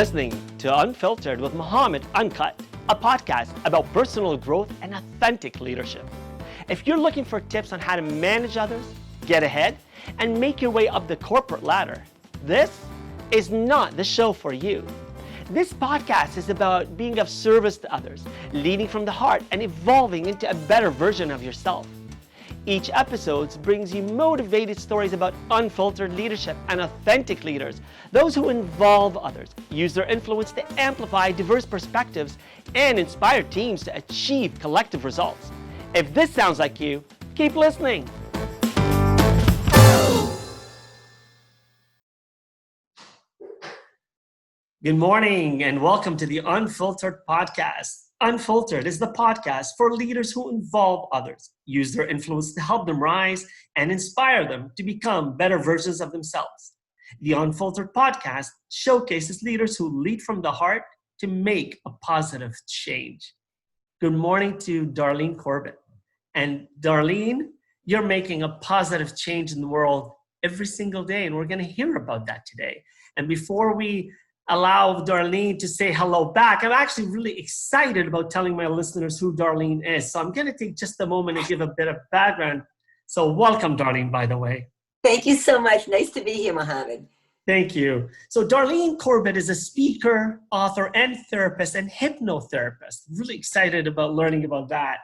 listening to Unfiltered with Muhammad Uncut, a podcast about personal growth and authentic leadership. If you're looking for tips on how to manage others, get ahead, and make your way up the corporate ladder, this is not the show for you. This podcast is about being of service to others, leading from the heart, and evolving into a better version of yourself. Each episode brings you motivated stories about unfiltered leadership and authentic leaders, those who involve others, use their influence to amplify diverse perspectives, and inspire teams to achieve collective results. If this sounds like you, keep listening. Good morning and welcome to the Unfiltered podcast. Unfiltered is the podcast for leaders who involve others, use their influence to help them rise, and inspire them to become better versions of themselves. The Unfiltered podcast showcases leaders who lead from the heart to make a positive change. Good morning to Darlene Corbett. And Darlene, you're making a positive change in the world every single day, and we're going to hear about that today. And before we allow Darlene to say hello back, I'm actually really excited about telling my listeners who Darlene is. So I'm going to take just a moment and give a bit of background. So welcome, Darlene, by the way. Thank you so much. Nice to be here, Mohammed. Thank you. So Darlene Corbett is a speaker, author, and therapist and hypnotherapist. Really excited about learning about that.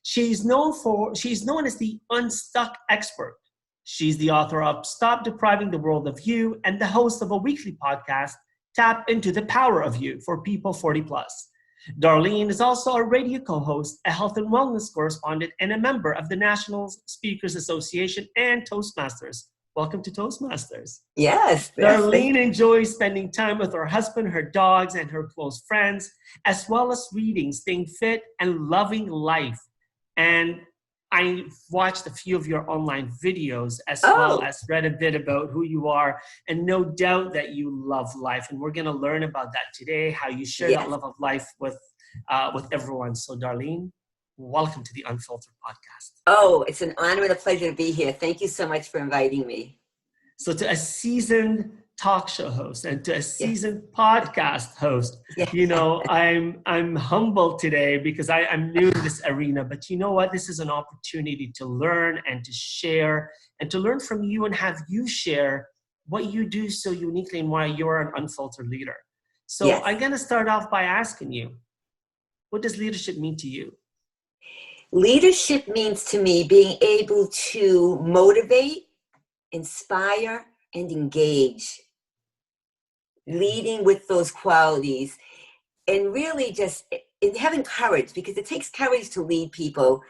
She's known as the UnStuck expert. She's the author of Stop Depriving the World of You and the host of a weekly podcast, Tap into the Power of You for people 40 plus. Darlene is also a radio co-host, a health and wellness correspondent, and a member of the National Speakers Association and Toastmasters. Welcome to Toastmasters. Yes. Darlene enjoys spending time with her husband, her dogs, and her close friends, as well as reading, staying fit, and loving life. And I watched a few of your online videos as well as read a bit about who you are, and no doubt that you love life. And we're going to learn about that today, how you share that love of life with everyone. So Darlene, welcome to the Unfiltered podcast. Oh, it's an honor and a pleasure to be here. Thank you so much for inviting me. So to a seasoned talk show host and to a seasoned podcast host, you know, I'm humbled today because I'm new to this arena, but you know what? This is an opportunity to learn and to share and to learn from you and have you share what you do so uniquely and why you're an unfiltered leader. So I'm going to start off by asking you, what does leadership mean to you? Leadership means to me being able to motivate, inspire, and engage. Leading with those qualities and really just having courage, because it takes courage to lead people,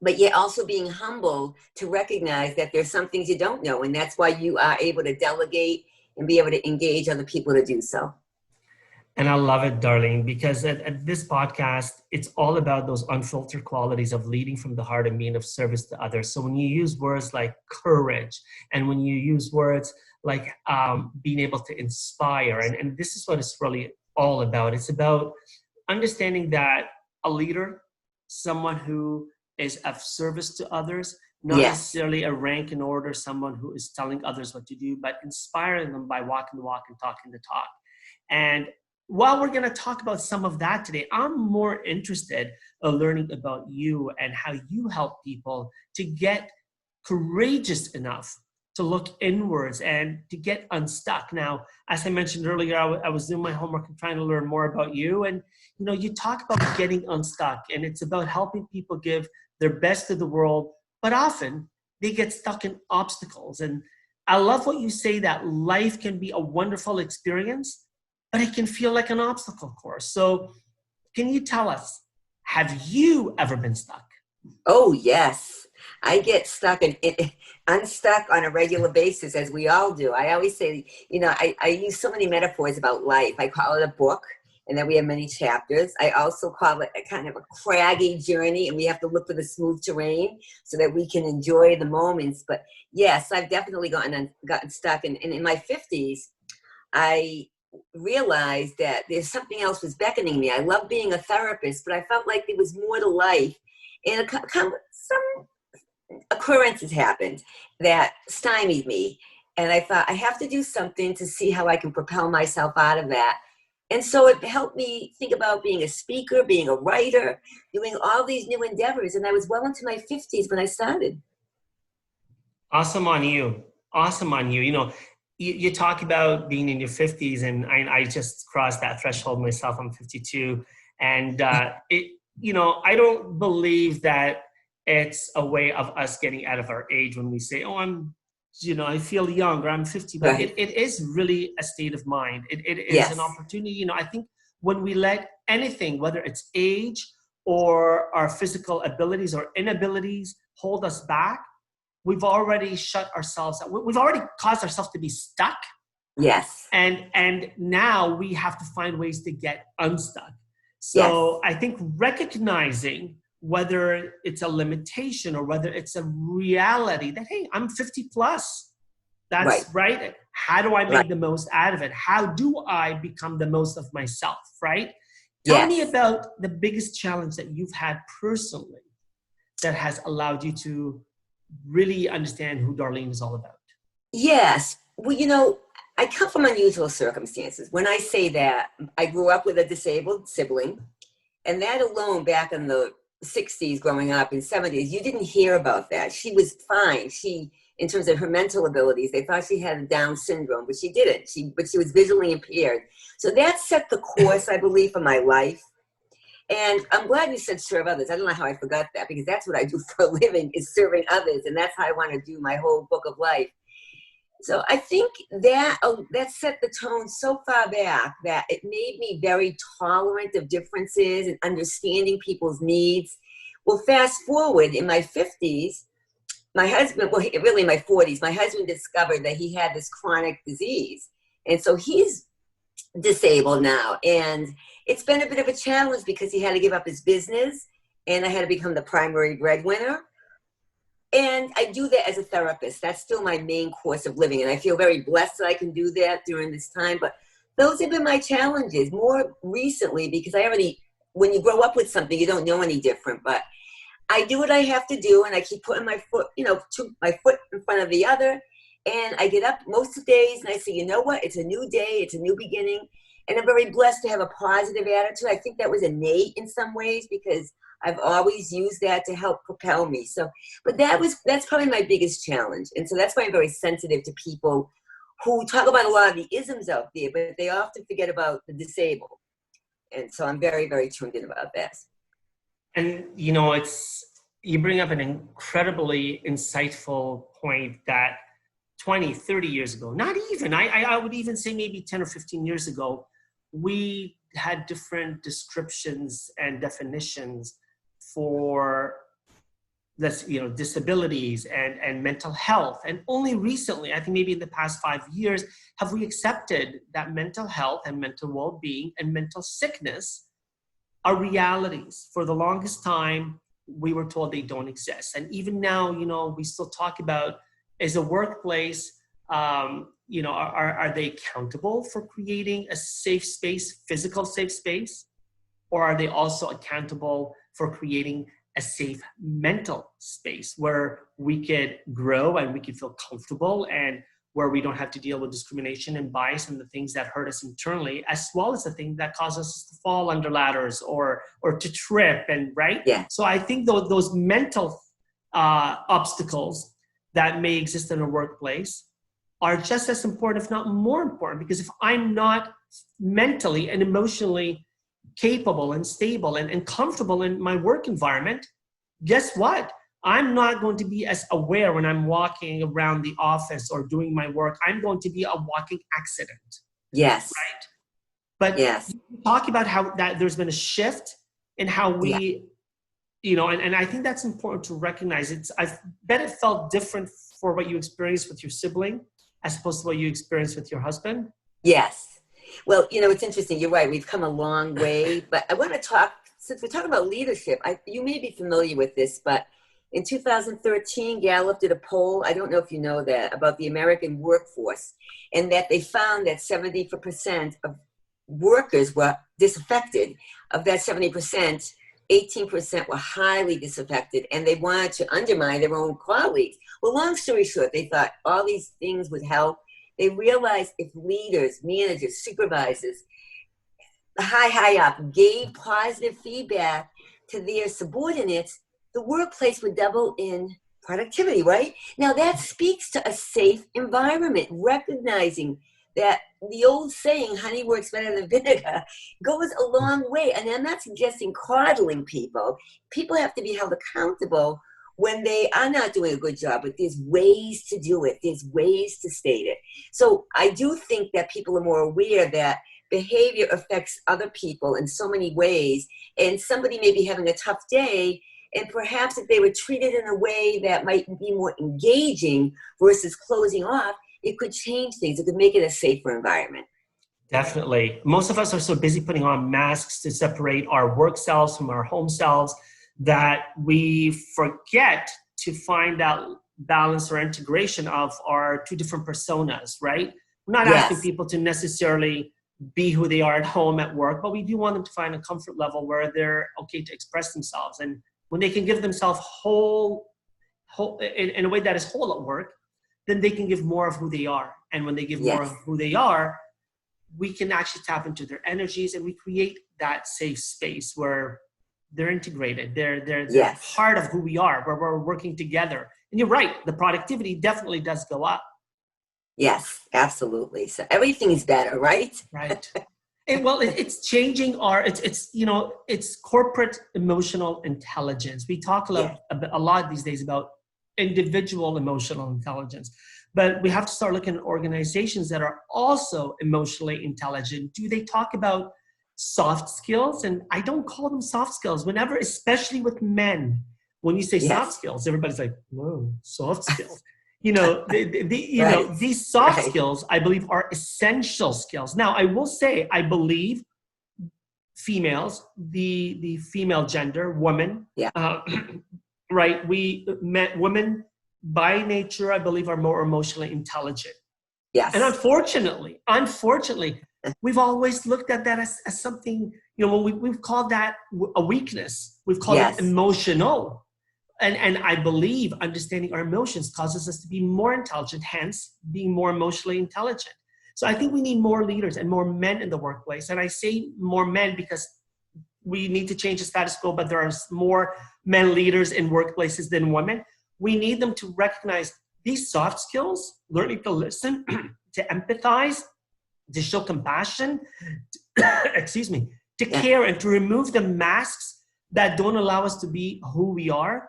but yet also being humble to recognize that there's some things you don't know, and that's why you are able to delegate and be able to engage other people to do so. And I love it, Darlene, because at this podcast, it's all about those unfiltered qualities of leading from the heart and being of service to others. So when you use words like courage, and when you use words like being able to inspire, and this is what it's really all about. It's about understanding that a leader, someone who is of service to others, not necessarily a rank and order, someone who is telling others what to do, but inspiring them by walking the walk and talking the talk. And while we're going to talk about some of that today, I'm more interested in learning about you and how you help people to get courageous enough to look inwards and to get unstuck. Now, as I mentioned earlier, I was doing my homework and trying to learn more about you. And, you know, you talk about getting unstuck, and it's about helping people give their best to the world, but often they get stuck in obstacles. And I love what you say, that life can be a wonderful experience, but it can feel like an obstacle course. So can you tell us, have you ever been stuck? Oh, yes. I get stuck and unstuck on a regular basis, as we all do. I always say, you know, I use so many metaphors about life. I call it a book, and then we have many chapters. I also call it a kind of a craggy journey, and we have to look for the smooth terrain so that we can enjoy the moments. But yes, I've definitely gotten stuck. And in my 50s, I realized that there's something else was beckoning me. I love being a therapist, but I felt like there was more to life. And some occurrences happened that stymied me. And I thought, I have to do something to see how I can propel myself out of that. And so it helped me think about being a speaker, being a writer, doing all these new endeavors. And I was well into my 50s when I started. Awesome on you. Awesome on you. You know, you talk about being in your 50s, and I just crossed that threshold myself. I'm 52. And, I don't believe that it's a way of us getting out of our age when we say, oh, I feel young, or I'm 50, but Right. it is really a state of mind. It is Yes. an opportunity. I think when we let anything, whether it's age or our physical abilities or inabilities, hold us back, we've already shut ourselves out. We've already caused ourselves to be stuck. Yes. And now we have to find ways to get unstuck. Yes. So I think recognizing whether it's a limitation or whether it's a reality that, hey, I'm 50 plus. That's right. How do I make the most out of it? How do I become the most of myself, right? Tell me about the biggest challenge that you've had personally that has allowed you to really understand who Darlene is all about. Yes. Well, I come from unusual circumstances. When I say that, I grew up with a disabled sibling, and that alone back in the 60s, growing up in 70s, you didn't hear about that. She was fine. In terms of her mental abilities, they thought she had Down syndrome, but she didn't. But she was visually impaired. So that set the course, I believe, for my life. And I'm glad you said serve others. I don't know how I forgot that, because that's what I do for a living, is serving others. And that's how I want to do my whole book of life. So I think that set the tone so far back that it made me very tolerant of differences and understanding people's needs. Well, fast forward in my 50s, my husband, well, really my 40s, my husband discovered that he had this chronic disease. And so he's disabled now. And it's been a bit of a challenge because he had to give up his business, and I had to become the primary breadwinner. And I do that as a therapist. That's still my main course of living. And I feel very blessed that I can do that during this time. But those have been my challenges more recently, because when you grow up with something, you don't know any different. But I do what I have to do, and I keep putting my foot, my foot in front of the other. And I get up most of the days and I say, you know what? It's a new day. It's a new beginning. And I'm very blessed to have a positive attitude. I think that was innate in some ways, because I've always used that to help propel me. So, but that's probably my biggest challenge. And so that's why I'm very sensitive to people who talk about a lot of the isms out there, but they often forget about the disabled. And so I'm very, very tuned in about that. And, you bring up an incredibly insightful point that 20, 30 years ago, not even, I would even say maybe 10 or 15 years ago, we had different descriptions and definitions for this, disabilities and mental health. And only recently, I think maybe in the past 5 years, have we accepted that mental health and mental well-being and mental sickness are realities. For the longest time, we were told they don't exist. And even now, we still talk about, is a workplace, are they accountable for creating a safe space, physical safe space? Or are they also accountable for creating a safe mental space where we could grow and we could feel comfortable, and where we don't have to deal with discrimination and bias and the things that hurt us internally, as well as the things that cause us to fall under ladders or to trip, and right? Yeah. So I think those mental obstacles that may exist in a workplace are just as important, if not more important, because if I'm not mentally and emotionally capable and stable and comfortable in my work environment, guess what? I'm not going to be as aware when I'm walking around the office or doing my work. I'm going to be a walking accident. Yes. Right? But yes. you talk about how that there's been a shift in how we, and I think that's important to recognize. I bet it felt different for what you experienced with your sibling as opposed to what you experienced with your husband. Yes. Well, it's interesting. You're right. We've come a long way. But I want to talk, since we're talking about leadership, you may be familiar with this, but in 2013, Gallup did a poll, I don't know if you know that, about the American workforce, and that they found that 70% of workers were disaffected. Of that 70%, 18% were highly disaffected, and they wanted to undermine their own colleagues. Well, long story short, they thought all these things would help. They realized if leaders, managers, supervisors, high up, gave positive feedback to their subordinates, the workplace would double in productivity, right? Now that speaks to a safe environment, recognizing that the old saying, honey works better than vinegar, goes a long way. And I'm not suggesting coddling people. People have to be held accountable when they are not doing a good job, but there's ways to do it. There's ways to state it. So I do think that people are more aware that behavior affects other people in so many ways. And somebody may be having a tough day, and perhaps if they were treated in a way that might be more engaging versus closing off, it could change things. It could make it a safer environment. Definitely. Most of us are so busy putting on masks to separate our work selves from our home selves that we forget to find that balance or integration of our two different personas, right? We're not asking people to necessarily be who they are at home, at work, but we do want them to find a comfort level where they're okay to express themselves. And when they can give themselves whole in a way that is whole at work, then they can give more of who they are. And when they give more of who they are, we can actually tap into their energies, and we create that safe space where they're integrated. They're part of who we are, where we're working together. And you're right, the productivity definitely does go up. Yes, absolutely. So everything's better, right? Right. And well, it's changing it's corporate emotional intelligence. We talk a lot these days about individual emotional intelligence, but we have to start looking at organizations that are also emotionally intelligent. Do they talk about soft skills? And I don't call them soft skills. Whenever, especially with men, when you say soft skills, everybody's like, whoa, soft skills. These soft skills, I believe, are essential skills. Now, I will say, I believe females, the female gender, women, right? Women by nature, I believe, are more emotionally intelligent. Yes. And unfortunately, we've always looked at that as something, we've called that a weakness. We've called it emotional. And I believe understanding our emotions causes us to be more intelligent, hence being more emotionally intelligent. So I think we need more leaders and more men in the workplace. And I say more men because we need to change the status quo, but there are more men leaders in workplaces than women. We need them to recognize these soft skills, learning to listen, to empathize, to show compassion, to care, and to remove the masks that don't allow us to be who we are.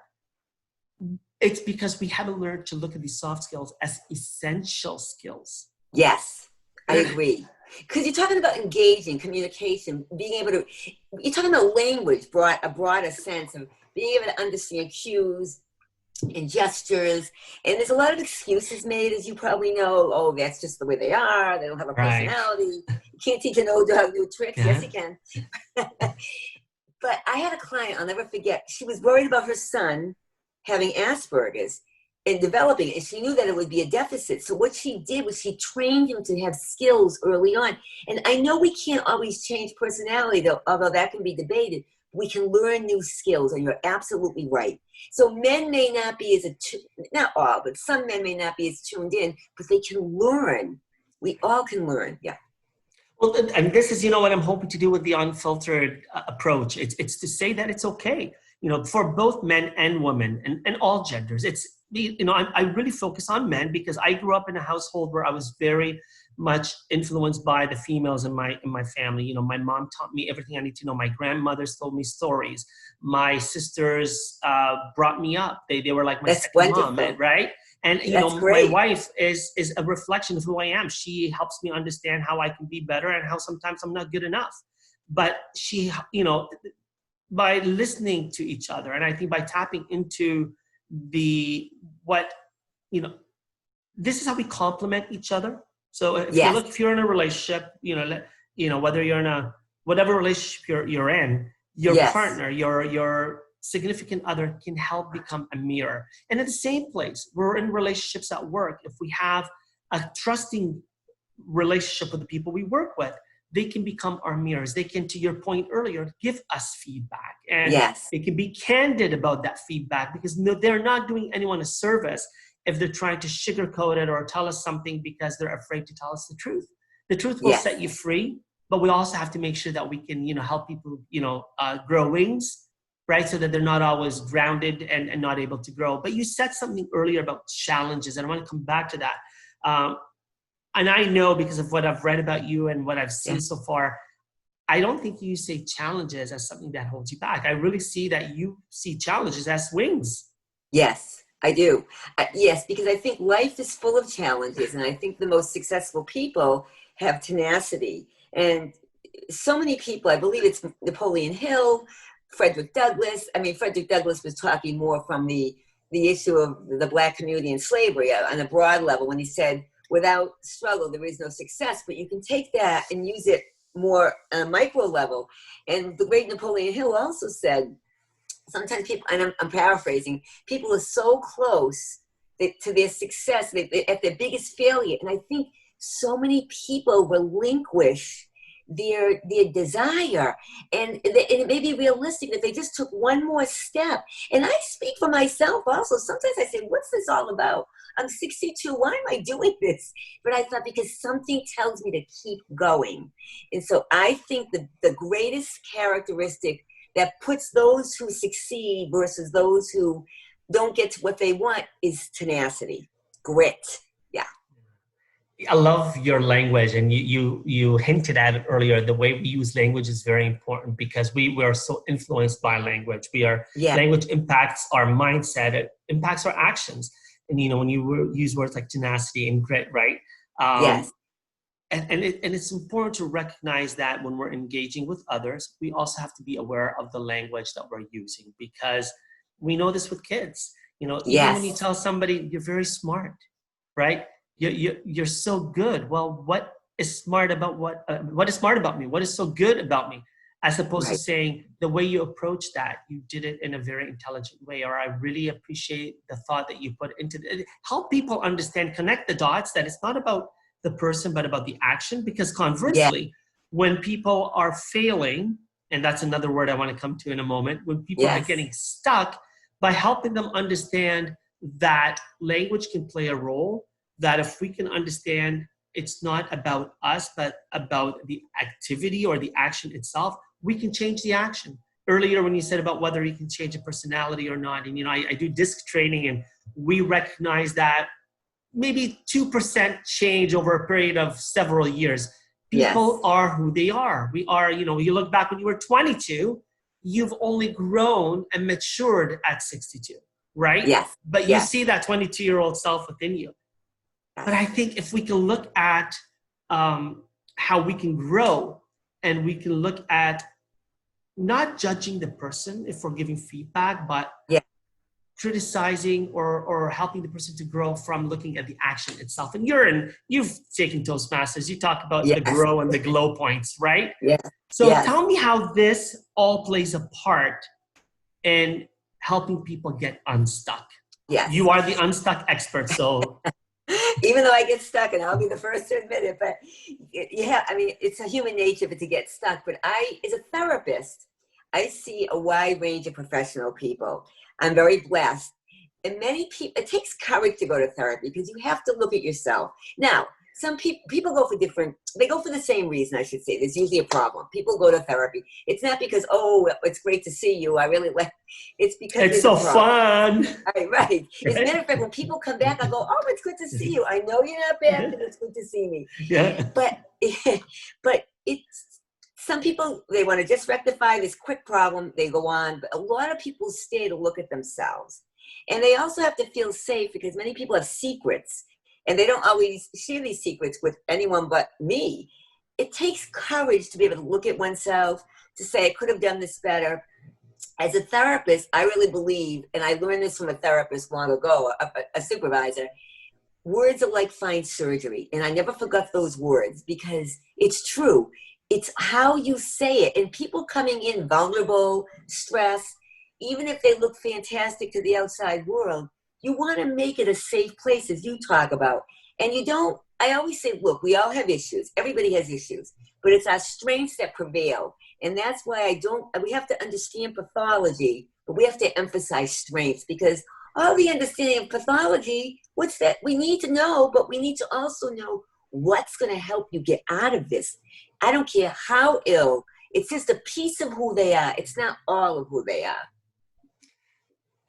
It's because we haven't learned to look at these soft skills as essential skills. Yes, I agree. Because you're talking about engaging, communication, you're talking about language, a broader sense of being able to understand cues and gestures. And there's a lot of excuses made, as you probably know. Oh, that's just the way they are. They don't have a personality. You can't teach an old dog new tricks. Yes, you can. But I had a client, I'll never forget. She was worried about her son having Asperger's and developing it, and she knew that it would be a deficit. So what she did was she trained him to have skills early on. And I know we can't always change personality, though, although that can be debated. We can learn new skills, and you're absolutely right. So men may not be not all, but some men may not be as tuned in, but they can learn. We all can learn, Well, and this is, what I'm hoping to do with the unfiltered approach. It's to say that it's okay, for both men and women and all genders. I really focus on men because I grew up in a household where I was very much influenced by the females in my family. My mom taught me everything I need to know. My grandmothers told me stories. My sisters brought me up. They were like my second mom, right? And my wife is a reflection of who I am. She helps me understand how I can be better and how sometimes I'm not good enough. But she, by listening to each other, and I think by tapping into this is how we complement each other. So if you're in a relationship, whether you're in whatever relationship you're in, your partner, your significant other can help become a mirror. And at the same place, we're in relationships at work. If we have a trusting relationship with the people we work with, they can become our mirrors. They can, to your point earlier, give us feedback. And Yes. they can be candid about that feedback, because they're not doing anyone a service if they're trying to sugarcoat it or tell us something because they're afraid to tell us the truth. The truth will Yes. set you free, but we also have to make sure that we can, help people, grow wings, right? So that they're not always grounded and not able to grow. But you said something earlier about challenges, and I want to come back to that. And I know, because of what I've read about you and what I've seen so far, I don't think you see challenges as something that holds you back. I really see that you see challenges as wings. Yes, I do. Yes, because I think life is full of challenges, and I think the most successful people have tenacity. And so many people, I believe it's Napoleon Hill, Frederick Douglass. I mean, Frederick Douglass was talking more from the issue of the Black community and slavery on a broad level, when he said, without struggle, there is no success. But you can take that and use it more on a micro level. And the great Napoleon Hill also said, sometimes people, and I'm paraphrasing, people are so close to their success, at their biggest failure. And I think so many people relinquish their desire, and it may be realistic that they just took one more step. And I speak for myself also. Sometimes I say, what's this all about? I'm 62. Why am I doing this? But I thought, because something tells me to keep going. And so I think the greatest characteristic that puts those who succeed versus those who don't get to what they want is tenacity, grit. Yeah. I love your language, and you hinted at it earlier. The way we use language is very important, because we are so influenced by language. Language impacts our mindset, it impacts our actions. And when you use words like tenacity and grit, right? Yes. And it's important to recognize that when we're engaging with others, we also have to be aware of the language that we're using, because we know this with kids. Even when you tell somebody you're very smart, right? You're so good. Well, what is smart about what is smart about me? What is so good about me? As opposed to saying, the way you approach that, you did it in a very intelligent way, or I really appreciate the thought that you put into it. Help people understand, connect the dots, that it's not about the person, but about the action. Because conversely, when people are failing, and that's another word I want to come to in a moment, when people are getting stuck, by helping them understand that language can play a role, that if we can understand it's not about us, but about the activity or the action itself, we can change the action. Earlier, when you said about whether you can change a personality or not, and I do DISC training, and we recognize that maybe 2% change over a period of several years. People are who they are. We are, you look back when you were 22, you've only grown and matured at 62, right? Yes. But you see that 22-year-old self within you. But I think if we can look at how we can grow, and we can look at not judging the person if we're giving feedback, but criticizing or helping the person to grow from looking at the action itself. And you've taken Toastmasters. You talk about the grow and the glow points, right? So tell me how this all plays a part in helping people get unstuck. You are the unstuck expert, so... Even though I get stuck, and I'll be the first to admit it, but it's a human nature to get stuck. But as a therapist, I see a wide range of professional people. I'm very blessed. And many people, it takes courage to go to therapy, because you have to look at yourself. Now, some people go for they go for the same reason, I should say. There's usually a problem. People go to therapy. It's not because, it's great to see you, I really like, it's because it's so fun. Right. As a matter of fact, when people come back, I go, it's good to see you. I know you're not bad, but it's good to see me. But it's, some people, they want to just rectify this quick problem, they go on. But a lot of people stay to look at themselves. And they also have to feel safe, because many people have secrets, and they don't always share these secrets with anyone but me. It takes courage to be able to look at oneself, to say, I could have done this better. As a therapist, I really believe, and I learned this from a therapist long ago, a supervisor, words are like fine surgery. And I never forgot those words, because it's true. It's how you say it. And people coming in vulnerable, stressed, even if they look fantastic to the outside world, you want to make it a safe place, as you talk about. And I always say, look, we all have issues. Everybody has issues. but it's our strengths that prevail. And that's why we have to understand pathology, but we have to emphasize strengths, because all the understanding of pathology, what's that? We need to know, but we need to also know what's going to help you get out of this. I don't care how ill, it's just a piece of who they are. It's not all of who they are.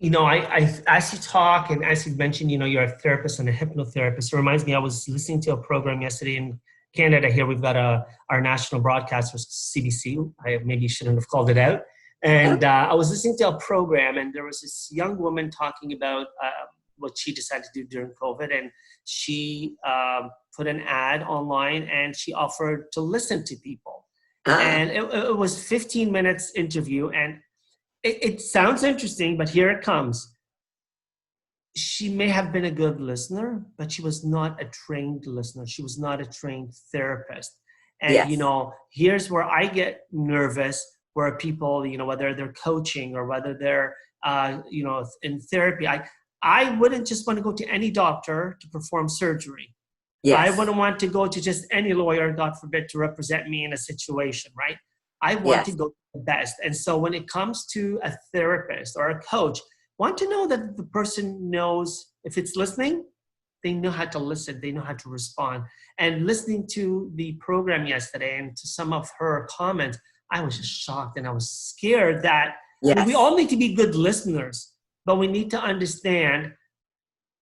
You know, I as you talk and as you mentioned, you know, you're a therapist and a hypnotherapist. It reminds me, I was listening to a program yesterday in Canada. Here we've got our national broadcaster, CBC. I maybe shouldn't have called it out. And I was listening to a program, and there was this young woman talking about what she decided to do during COVID. And she put an ad online, and she offered to listen to people. And it was 15 minutes interview, and it sounds interesting, but here it comes. She may have been a good listener, but she was not a trained listener. She was not a trained therapist. And, you know, here's where I get nervous, where people, you know, whether they're coaching or whether they're, you know, in therapy, I wouldn't just want to go to any doctor to perform surgery. I wouldn't want to go to just any lawyer, God forbid, to represent me in a situation, right? I want to go to the best. And so when it comes to a therapist or a coach, want to know that the person knows, if it's listening, they know how to listen, they know how to respond. And listening to the program yesterday and to some of her comments, I was just shocked, and I was scared that we all need to be good listeners, but we need to understand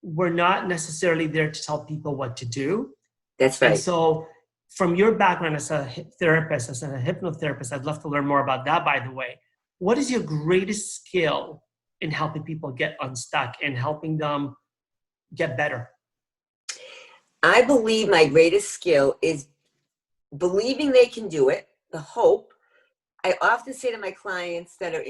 we're not necessarily there to tell people what to do. That's right. And so from your background as a therapist, as a hypnotherapist, I'd love to learn more about that, by the way. What is your greatest skill in helping people get unstuck and helping them get better? I believe my greatest skill is believing they can do it, the hope. I often say to my clients that are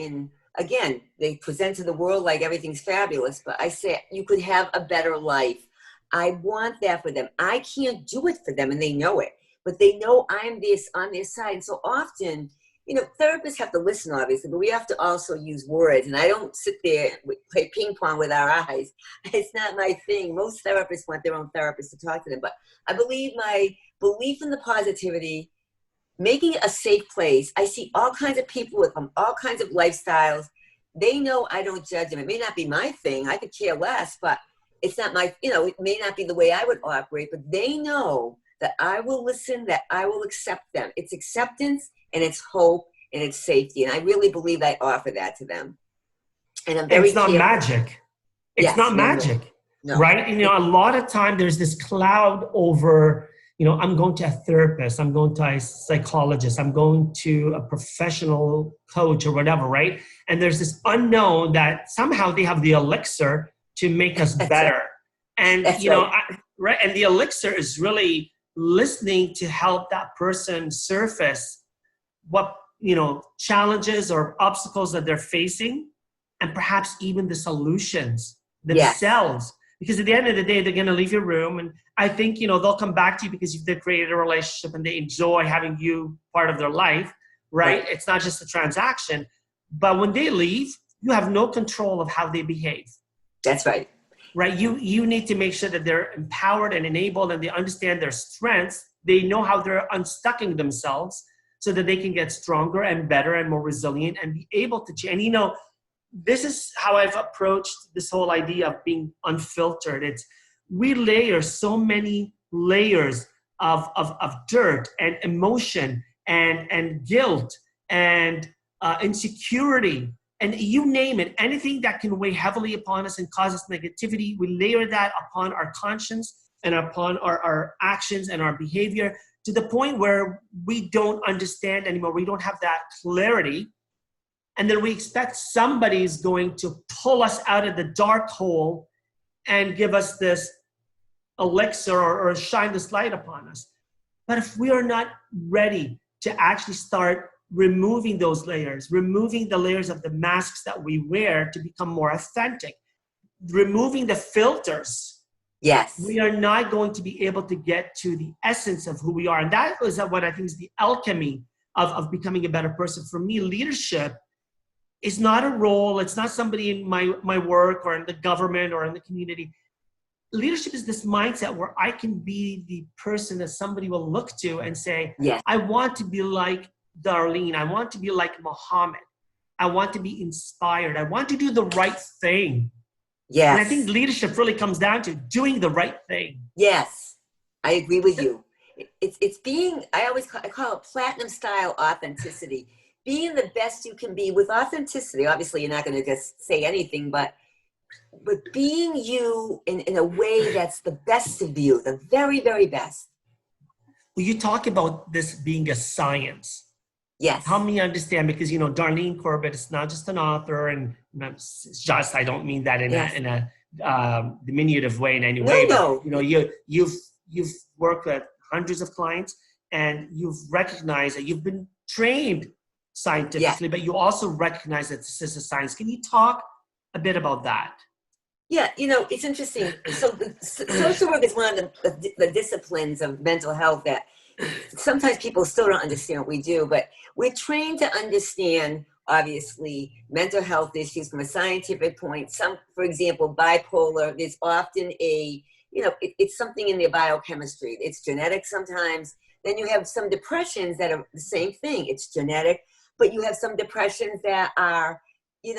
again, they present to the world like everything's fabulous, but I say, you could have a better life. I want that for them. I can't do it for them, and they know it, but they know I'm on their side. And so often, you know, therapists have to listen, obviously, but we have to also use words. And I don't sit there and play ping pong with our eyes. It's not my thing. Most therapists want their own therapist to talk to them. But I believe my belief in the positivity, making it a safe place. I see all kinds of people with all kinds of lifestyles. They know I don't judge them. It may not be my thing. I could care less, but it's not my, you know, it may not be the way I would operate, but they know that I will listen, that I will accept them. It's acceptance, and it's hope, and it's safety. And I really believe I offer that to them. And I'm very careful. It's not magic. It's not magic, right? And, you know, a lot of time there's this cloud over, you know, I'm going to a therapist, I'm going to a psychologist, I'm going to a professional coach or whatever, right? And there's this unknown that somehow they have the elixir to make us better. And, you know, right. And the elixir is really listening to help that person surface what, you know, challenges or obstacles that they're facing, and perhaps even the solutions themselves. Because at the end of the day, they're going to leave your room. And I think, you know, they'll come back to you because they've created a relationship and they enjoy having you part of their life, right? It's not just a transaction. But when they leave, you have no control of how they behave. That's right. Right? You need to make sure that they're empowered and enabled, and they understand their strengths. They know how they're unstucking themselves so that they can get stronger and better and more resilient and be able to change. And, you know, this is how I've approached this whole idea of being unfiltered. It's we layer so many layers of dirt and emotion and guilt and insecurity, and you name it, anything that can weigh heavily upon us and cause us negativity, we layer that upon our conscience and upon our actions and our behavior, to the point where we don't understand anymore. We don't have that clarity. And then we expect somebody's going to pull us out of the dark hole and give us this elixir or shine this light upon us. But if we are not ready to actually start removing those layers, removing the layers of the masks that we wear to become more authentic, removing the filters, we are not going to be able to get to the essence of who we are. And that is what I think is the alchemy of becoming a better person. For me, leadership is not a role. It's not somebody in my work or in the government or in the community. leadership is this mindset where I can be the person that somebody will look to and say, Yes. I want to be like Darlene. I want to be like Muhammad. I want to be inspired. I want to do the right thing. Yes. And I think leadership really comes down to doing the right thing. Yes, I agree with you. It's being, I call it platinum style authenticity. Being the best you can be with authenticity. Obviously, you're not going to just say anything, but being you in a way that's the best of you, the very, very best. Well, you talk about this being a science. Yes. Help me understand, because, Darlene Corbett is not just an author, and it's just, I don't mean that in a diminutive way in any way, No. but you've worked with hundreds of clients, and you've recognized that you've been trained scientifically, but you also recognize that this is a science. Can you talk a bit about that? Yeah, it's interesting. So social work is one of the disciplines of mental health that sometimes people still don't understand what we do, but we're trained to understand, obviously, mental health issues from a scientific point. Some, for example, bipolar, there's often it's something in their biochemistry. It's genetic sometimes. Then you have some depressions that are the same thing. It's genetic, but you have some depressions that are, they're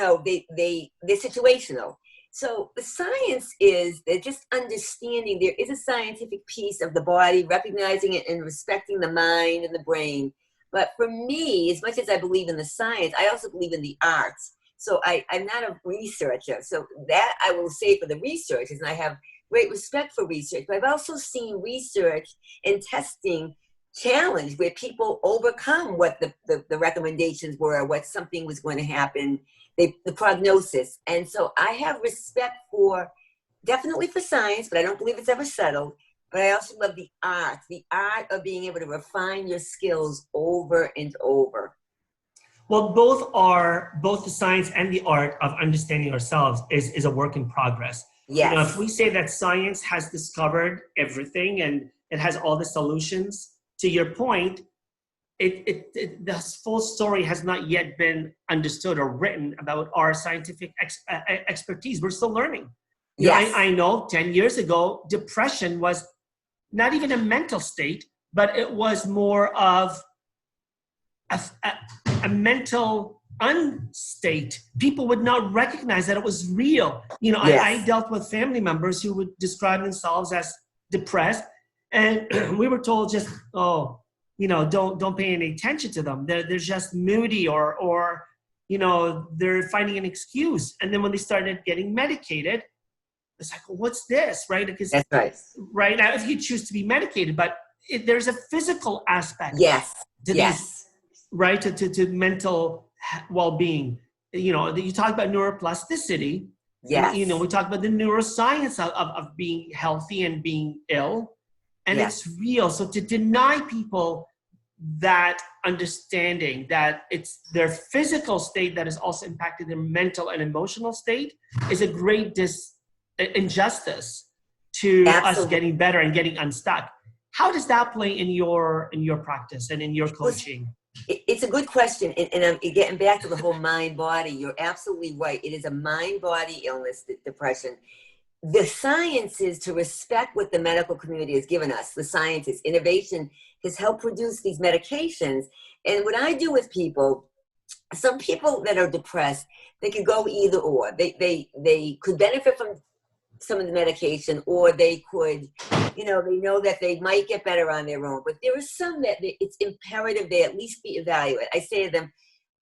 situational. So the science is, they're just understanding there is a scientific piece of the body, recognizing it and respecting the mind and the brain. But for me, as much as I believe in the science, I also believe in the arts. So I'm not a researcher. So that I will say for the researchers, and I have great respect for research, but I've also seen research and testing challenge where people overcome what the recommendations were, what something was going to happen, the prognosis. And so I have respect definitely for science, but I don't believe it's ever settled. But I also love the art of being able to refine your skills over and over. Well, both the science and the art of understanding ourselves is a work in progress. Yes. If we say that science has discovered everything and it has all the solutions, to your point, the full story has not yet been understood or written about our scientific expertise. We're still learning. Yes. I know 10 years ago, depression was not even a mental state, but it was more of a mental unstate. People would not recognize that it was real. I dealt with family members who would describe themselves as depressed, and we were told just, don't pay any attention to them. They're just moody or they're finding an excuse. And then when they started getting medicated, it's like, well, what's this, right? Because that's right. Right now, if you choose to be medicated, but there's a physical aspect. Yes. To these, right? To mental well-being. You talk about neuroplasticity. Yes. And, we talk about the neuroscience of being healthy and being ill. And it's real. So to deny people that understanding that it's their physical state that is also impacted their mental and emotional state is a great injustice to us getting better and getting unstuck. How does that play in your practice and in your coaching? It's a good question. And I'm getting back to the whole mind-body. You're absolutely right. It is a mind-body illness, depression. The science is to respect what the medical community has given us. The science is innovation has helped produce these medications. And what I do with people, some people that are depressed, they could go either or. They could benefit from some of the medication, or they could, they know that they might get better on their own. But there are some that it's imperative they at least be evaluated. I say to them,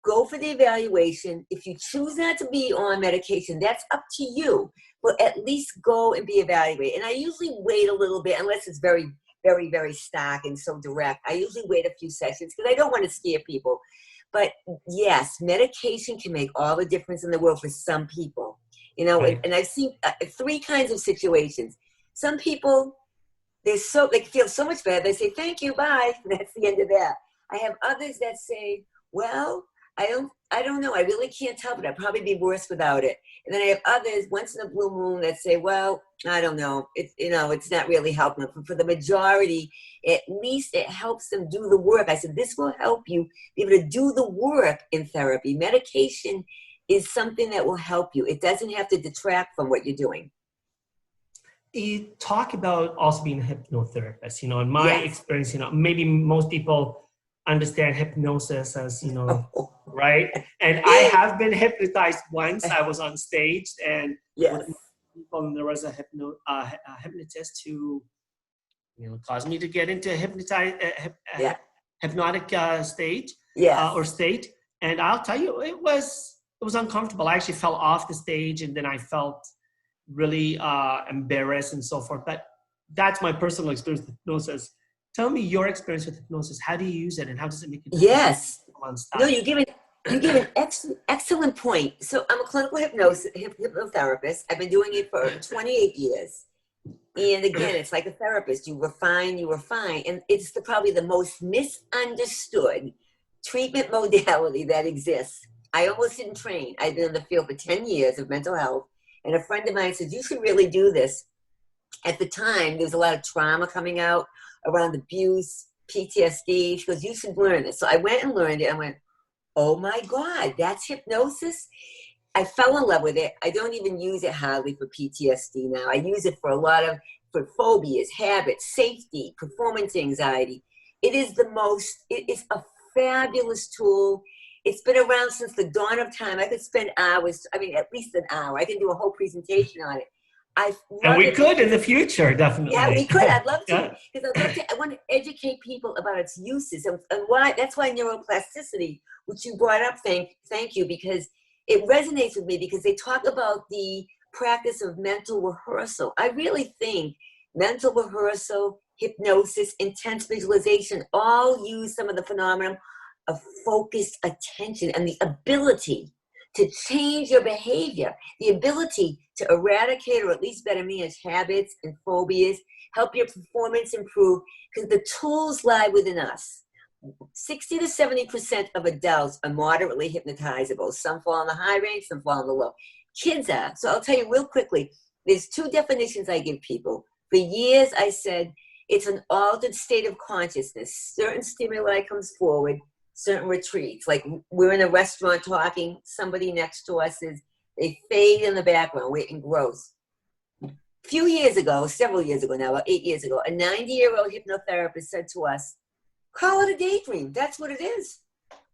go for the evaluation. If you choose not to be on medication, that's up to you. But at least go and be evaluated. And I usually wait a little bit, unless it's very, very, very stark and so direct. I usually wait a few sessions because I don't want to scare people. But yes, medication can make all the difference in the world for some people. Right. And I've seen three kinds of situations. Some people, they feel so much better. They say, thank you, bye. And that's the end of that. I have others that say, well, I don't know. I really can't help it. I'd probably be worse without it. And then I have others once in a blue moon that say, well, I don't know. It's not really helping. For the majority, at least it helps them do the work. I said, this will help you be able to do the work in therapy. Medication is something that will help you. It doesn't have to detract from what you're doing. you talk about also being a hypnotherapist. In my Yes. experience, maybe most people understand hypnosis as, right? And I have been hypnotized once. I was on stage and with Yes. people, and there was a hypnotist who, caused me to get into a Yeah. hypnotic stage or Yes. state. And I'll tell you, it was uncomfortable. I actually fell off the stage, and then I felt really embarrassed and so forth. But that's my personal experience with hypnosis. Tell me your experience with hypnosis. How do you use it, and how does it make a difference Yes. on No, stuck? you give an excellent point. So I'm a clinical hypnotherapist. I've been doing it for 28 years. And again, it's like a therapist. You refine. And it's probably the most misunderstood treatment modality that exists. I almost didn't train. I've been in the field for 10 years of mental health. And a friend of mine said, you should really do this. At the time, there was a lot of trauma coming out around abuse, PTSD. She goes, you should learn this. So I went and learned it. I went, oh my God, that's hypnosis? I fell in love with it. I don't even use it hardly for PTSD now. I use it for for phobias, habits, safety, performance anxiety. It is a fabulous tool. It's been around since the dawn of time. I could spend hours, at least an hour. I can do a whole presentation on it. I And love we it could in because the future, yeah, we definitely. could. I'd love to Yeah. because I want to educate people about its uses and why. That's why neuroplasticity, which you brought up, thank you, because it resonates with me because they talk about the practice of mental rehearsal. I really think mental rehearsal, hypnosis, intense visualization all use some of the phenomenon of focused attention and the ability to change your behavior, the ability to eradicate or at least better manage habits and phobias, help your performance improve, because the tools lie within us. 60 to 70% of adults are moderately hypnotizable. Some fall in the high range, some fall in the low. Kids are. So I'll tell you real quickly, there's two definitions I give people. For years, I said it's an altered state of consciousness. Certain stimuli comes forward, certain retreats. Like we're in a restaurant talking, somebody next to us they fade in the background, we're engrossed. Few years ago, several years ago now, about 8 years ago, a 90-year-old hypnotherapist said to us, call it a daydream. That's what it is.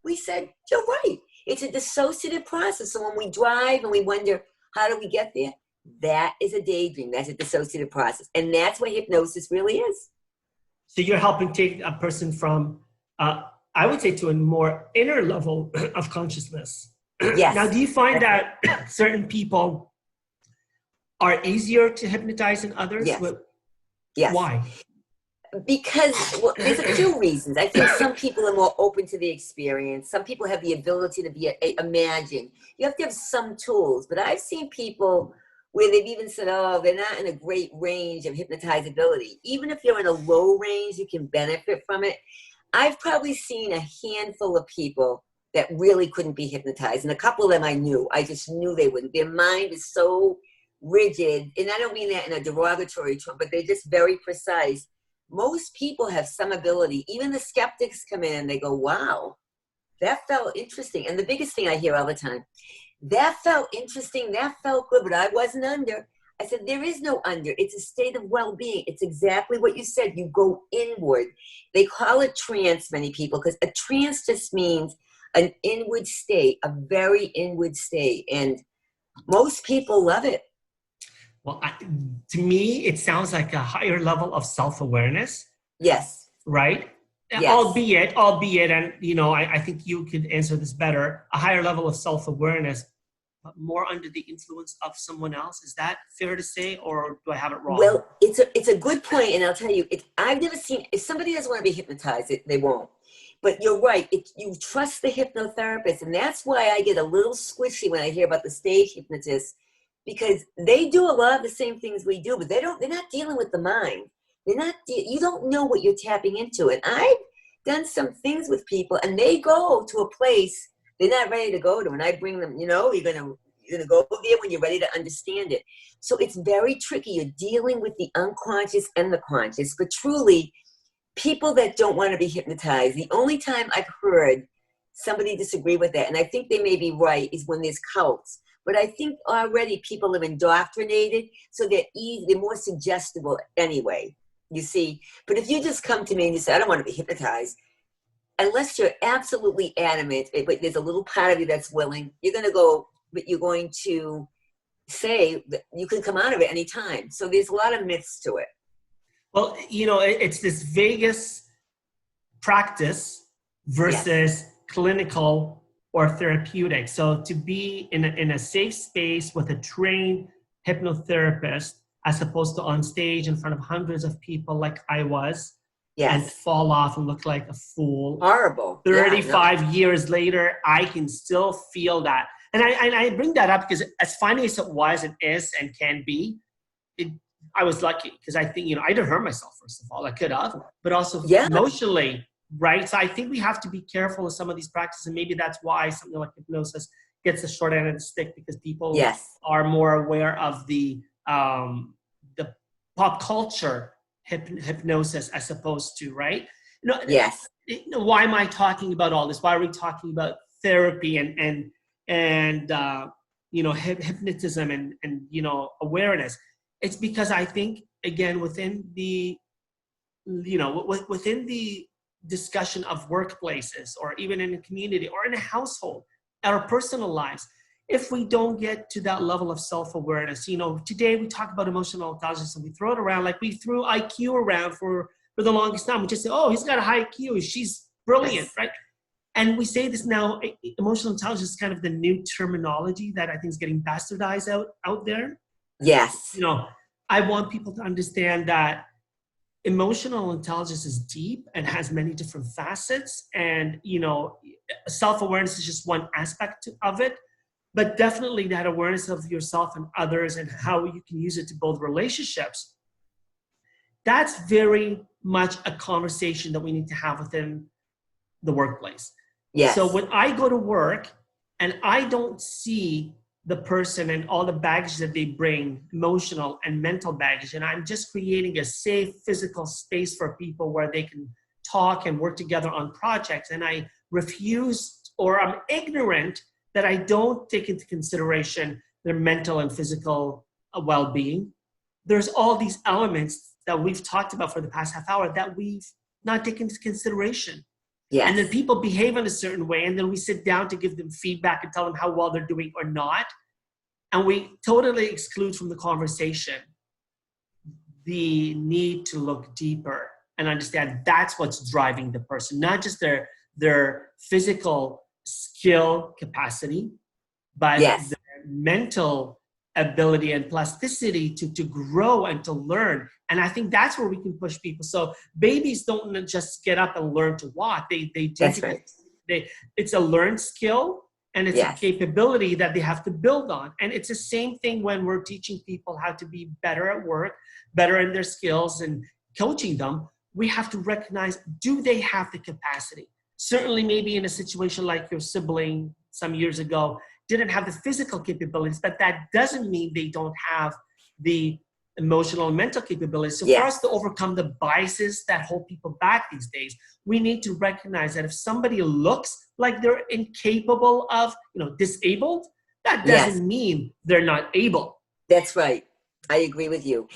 We said, you're right. It's a dissociative process. So when we drive and we wonder, how do we get there? That is a daydream. That's a dissociative process. And that's what hypnosis really is. So you're helping take a person from, I would say, to a more inner level of consciousness. Now, Yes. do you find that certain people are easier to hypnotize than others? Yes. Yes. Why? Because there's a few reasons. I think some people are more open to the experience. Some people have the ability to imagine. You have to have some tools, but I've seen people where they've even said, oh, they're not in a great range of hypnotizability. Even if you're in a low range, you can benefit from it. I've probably seen a handful of people that really couldn't be hypnotized. And a couple of them I knew. I just knew they wouldn't. Their mind is so rigid. And I don't mean that in a derogatory term, but they're just very precise. Most people have some ability. Even the skeptics come in and they go, wow, that felt interesting. And the biggest thing I hear all the time, that felt interesting, that felt good, but I wasn't under. I said, there is no under. It's a state of well-being. It's exactly what you said. You go inward. They call it trance, many people, because a trance just means an inward state, a very inward state. And most people love it. Well, to me, it sounds like a higher level of self-awareness. Yes. Right? Yes. Albeit, and I think you could answer this better, a higher level of self-awareness, but more under the influence of someone else. Is that fair to say, or do I have it wrong? Well, it's a good point, and I'll tell you, I've never seen, if somebody doesn't want to be hypnotized, they won't. But you're right, you trust the hypnotherapist, and that's why I get a little squishy when I hear about the stage hypnotists, because they do a lot of the same things we do, but they're not dealing with the mind. You don't know what you're tapping into. And I've done some things with people, and they go to a place they're not ready to go to, and I bring them, you're gonna go there when you're ready to understand it. So it's very tricky. You're dealing with the unconscious and the conscious, but truly, people that don't want to be hypnotized, the only time I've heard somebody disagree with that, and I think they may be right, is when there's cults. But I think already people have indoctrinated, so they're more suggestible anyway, you see. But if you just come to me and you say, I don't want to be hypnotized, unless you're absolutely adamant, but there's a little part of you that's willing, you're going to say that you can come out of it anytime. So there's a lot of myths to it. Well, it's this Vegas practice versus clinical or therapeutic. So to be in a safe space with a trained hypnotherapist, as opposed to on stage in front of hundreds of people like I was, and fall off and look like a fool. Horrible. 35 years later, I can still feel that. And I bring that up because as funny as it was, it is and can be, I was lucky because I think, I didn't hurt myself, first of all. I could have, but also emotionally, right? So I think we have to be careful of some of these practices. And maybe that's why something like hypnosis gets the short end of the stick, because people are more aware of the pop culture hypnosis as opposed to, right? Why am I talking about all this? Why are we talking about therapy and hypnotism and awareness? It's because I think, again, within the discussion of workplaces, or even in a community or in a household, our personal lives, if we don't get to that level of self-awareness, today we talk about emotional intelligence and we throw it around like we threw IQ around for the longest time. We just say, oh, he's got a high IQ, she's brilliant, right? And we say this now, emotional intelligence is kind of the new terminology that I think is getting bastardized out there. Yes. I want people to understand that emotional intelligence is deep and has many different facets. And, self-awareness is just one aspect of it. But definitely that awareness of yourself and others and how you can use it to build relationships, that's very much a conversation that we need to have within the workplace. Yes. So when I go to work and I don't see the person and all the baggage that they bring, emotional and mental baggage, and I'm just creating a safe physical space for people where they can talk and work together on projects, and I refuse, or I'm ignorant that I don't take into consideration their mental and physical well-being, there's all these elements that we've talked about for the past half hour that we've not taken into consideration. Yes. And then people behave in a certain way, and then we sit down to give them feedback and tell them how well they're doing or not. And we totally exclude from the conversation the need to look deeper and understand that's what's driving the person, not just their physical skill capacity, but their mental ability and plasticity to grow and to learn. And I think that's where we can push people. So babies don't just get up and learn to walk. They do. That's right. It's a learned skill, and it's a capability that they have to build on. And it's the same thing when we're teaching people how to be better at work, better in their skills, and coaching them. We have to recognize, do they have the capacity? Certainly maybe in a situation like your sibling some years ago didn't have the physical capabilities, but that doesn't mean they don't have the emotional and mental capabilities. So for us to overcome the biases that hold people back these days, we need to recognize that if somebody looks like they're incapable of, disabled, that doesn't mean they're not able. That's right. I agree with you.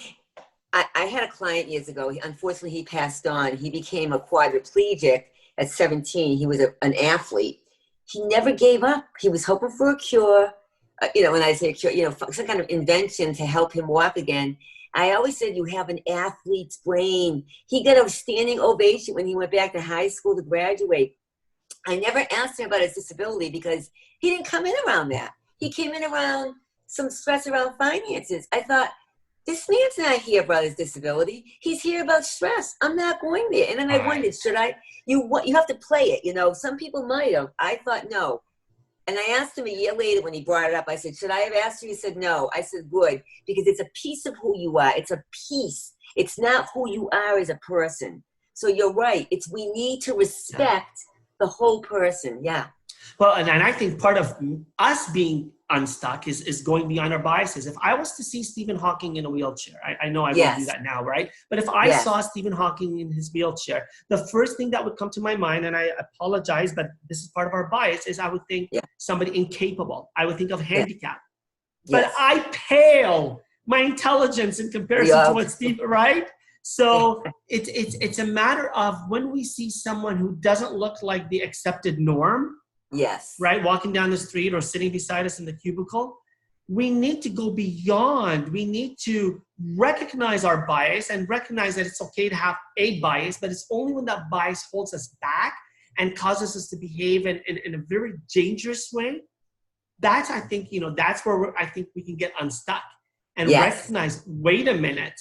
I had a client years ago. Unfortunately, he passed on. He became a quadriplegic at 17. He was an athlete. He never gave up. He was hoping for a cure. When I say a cure, some kind of invention to help him walk again. I always said, you have an athlete's brain. He got a standing ovation when he went back to high school to graduate. I never asked him about his disability because he didn't come in around that. He came in around some stress around finances. I thought, this man's not here about his disability. He's here about stress. I'm not going there. And then I wondered, should I? You have to play it. Some people might have. I thought, no. And I asked him a year later when he brought it up. I said, should I have asked you? He said, no. I said, good, because it's a piece of who you are. It's a piece. It's not who you are as a person. So you're right. We need to respect the whole person. Yeah. Well, and I think part of us being unstuck is going beyond our biases. If I was to see Stephen Hawking in a wheelchair, I know I won't do Yes. that now, right? But if I Yes. saw Stephen Hawking in his wheelchair, the first thing that would come to my mind, and I apologize, but this is part of our bias, is I would think somebody incapable. I would think of handicap. But Yes. I pale my intelligence in comparison to what Steve, right? So it's a matter of when we see someone who doesn't look like the accepted norm, yes, right, walking down the street or sitting beside us in the cubicle, we need to go beyond. We need to recognize our bias and recognize that it's okay to have a bias, but it's only when that bias holds us back and causes us to behave in a very dangerous way. That's, I think, that's where I think we can get unstuck and recognize, wait a minute,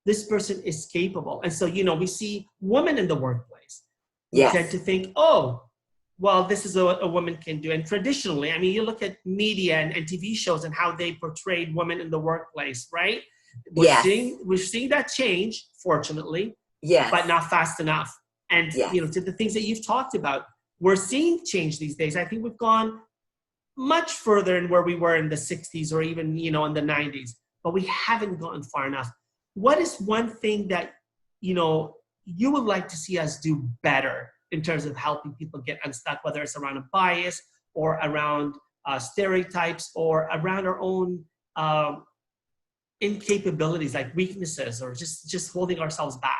this person is capable. And so, we see women in the workplace. We tend to think, oh, well, this is what a woman can do. And traditionally, I mean, you look at media and TV shows and how they portrayed women in the workplace, right? We're seeing that change, fortunately, but not fast enough. And, to the things that you've talked about, we're seeing change these days. I think we've gone much further than where we were in the 60s or even, in the 90s, but we haven't gotten far enough. What is one thing that, you would like to see us do better in terms of helping people get unstuck, whether it's around a bias or around stereotypes or around our own incapabilities, like weaknesses, or just holding ourselves back?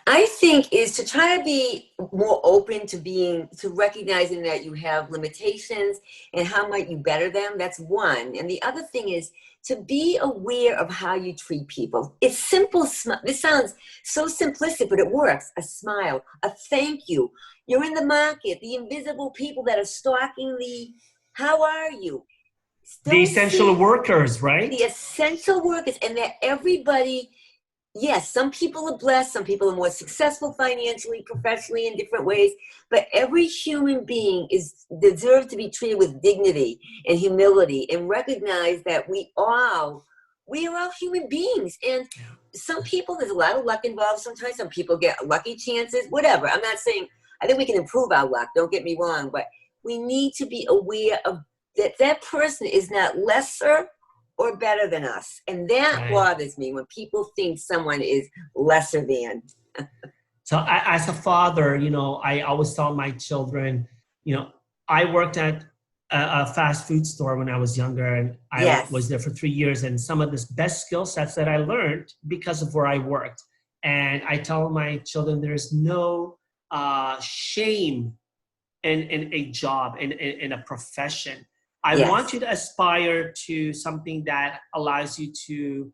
I think is to try to be more open to recognizing that you have limitations and how might you better them. That's one. And the other thing is to be aware of how you treat people. It's simple. This sounds so simplistic, but it works. A smile, a thank you. You're in the market, the invisible people that are stalking how are you? The essential workers, right? The essential workers, and that everybody, yes, some people are blessed, some people are more successful financially, professionally, in different ways, but every human being deserves to be treated with dignity and humility, and recognize that we are all human beings. And some people, there's a lot of luck involved sometimes. Some people get lucky chances, whatever. I'm not saying, I think we can improve our luck, don't get me wrong, but we need to be aware of that person is not lesser or better than us. And that bothers me when people think someone is lesser than. So as a father, I always tell my children, I worked at a fast food store when I was younger, and I was there for 3 years, and some of the best skill sets that I learned because of where I worked. And I tell my children, there's no shame in a job, in a profession. I want you to aspire to something that allows you to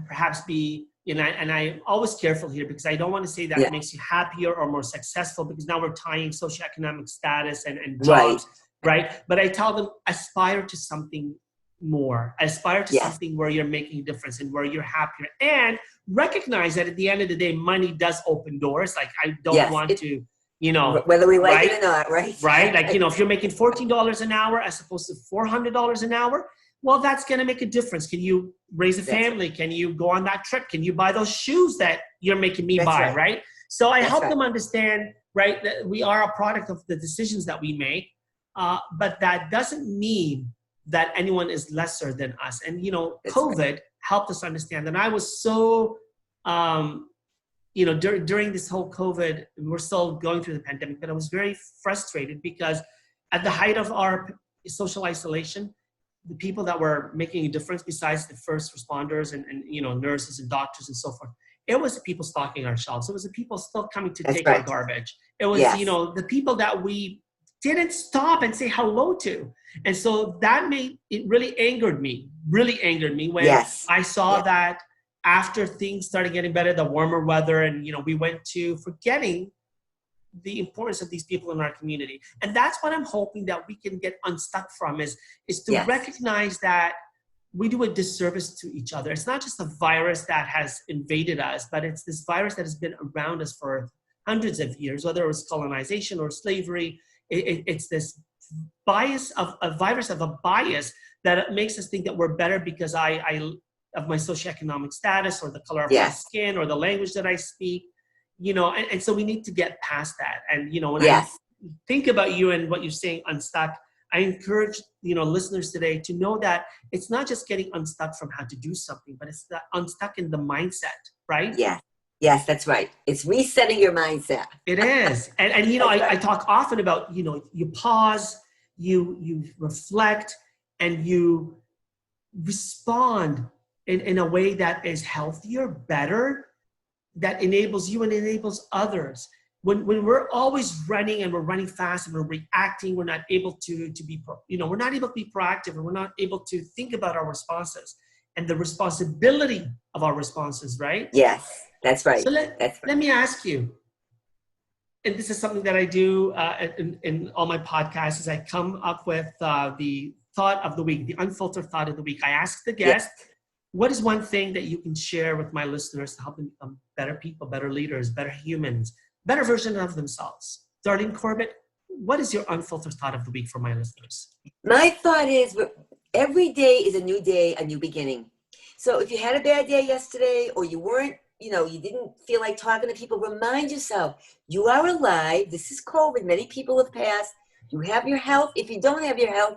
perhaps be, and I'm always careful here because I don't want to say that it makes you happier or more successful, because now we're tying socioeconomic status and jobs, right? But I tell them, aspire to something more. Aspire to something where you're making a difference and where you're happier. And recognize that at the end of the day, money does open doors. Like, I don't want to, whether we like it or not, right? Right? Like, if you're making $14 an hour as opposed to $400 an hour, well, that's going to make a difference. Can you raise a family? Can you go on that trip? Can you buy those shoes that you're making me buy, right? So I help them understand, right, that we are a product of the decisions that we make, but that doesn't mean that anyone is lesser than us. And, COVID helped us understand. And I was so... during this whole COVID, we're still going through the pandemic, but I was very frustrated because at the height of our social isolation, the people that were making a difference besides the first responders and nurses and doctors and so forth, it was the people stocking our shelves. It was the people still coming to take our garbage. It was, the people that we didn't stop and say hello to. And so that really angered me when I saw that after things started getting better, the warmer weather, and, we went to forgetting the importance of these people in our community. And that's what I'm hoping that we can get unstuck from is to recognize that we do a disservice to each other. It's not just a virus that has invaded us, but it's this virus that has been around us for hundreds of years, whether it was colonization or slavery. It's this virus of a bias that makes us think that we're better because of my socioeconomic status or the color of my skin or the language that I speak, and so we need to get past that. And, when I think about you and what you're saying, unstuck, I encourage, listeners today to know that it's not just getting unstuck from how to do something, but it's that unstuck in the mindset, right? Yes. Yes, that's right. It's resetting your mindset. It is. And I talk often about, you pause, you reflect, and you respond in a way that is healthier, better, that enables you and enables others. When we're always running and we're running fast and we're reacting, we're not able to be, we're not able to be proactive, and we're not able to think about our responses and the responsibility of our responses, right? Yes, that's right. So let me ask you, and this is something that I do in all my podcasts, is I come up with the thought of the week, the unfiltered thought of the week. I ask the guest, what is one thing that you can share with my listeners to help them become better people, better leaders, better humans, better version of themselves? Darlene Corbett, what is your unfiltered thought of the week for my listeners? My thought is every day is a new day, a new beginning. So if you had a bad day yesterday, or you weren't, you didn't feel like talking to people, remind yourself, you are alive. This is COVID. Many people have passed. You have your health. If you don't have your health,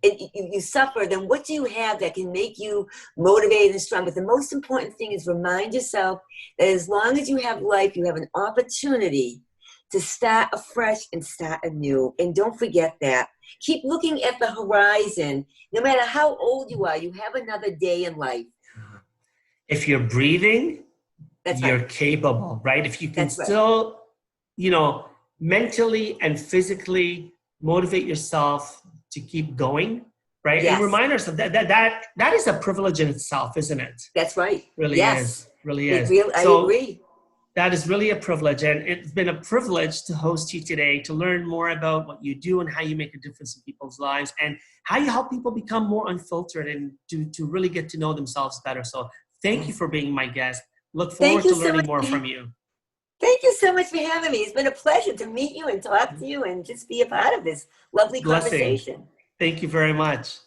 and you suffer, then what do you have that can make you motivated and strong? But the most important thing is remind yourself that as long as you have life, you have an opportunity to start afresh and start anew. And don't forget that. Keep looking at the horizon. No matter how old you are, you have another day in life. If you're breathing, you're right. capable, right? If you can That's still, mentally and physically motivate yourself to keep going, right? Yes. And remind ourselves that is a privilege in itself, isn't it? That's right. Really is. Really is. I agree. That is really a privilege. And it's been a privilege to host you today, to learn more about what you do and how you make a difference in people's lives and how you help people become more unfiltered and to really get to know themselves better. So thank you for being my guest. Look forward to learning more from you. Thank you so much for having me. It's been a pleasure to meet you and talk to you and just be a part of this lovely conversation. Thank you very much.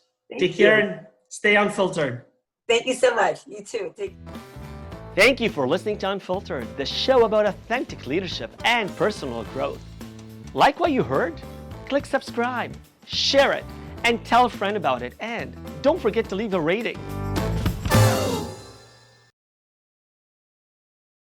Take care and stay unfiltered. Thank you so much. You too. Thank you for listening to Unfiltered, the show about authentic leadership and personal growth. Like what you heard? Click subscribe, share it, and tell a friend about it. And don't forget to leave a rating.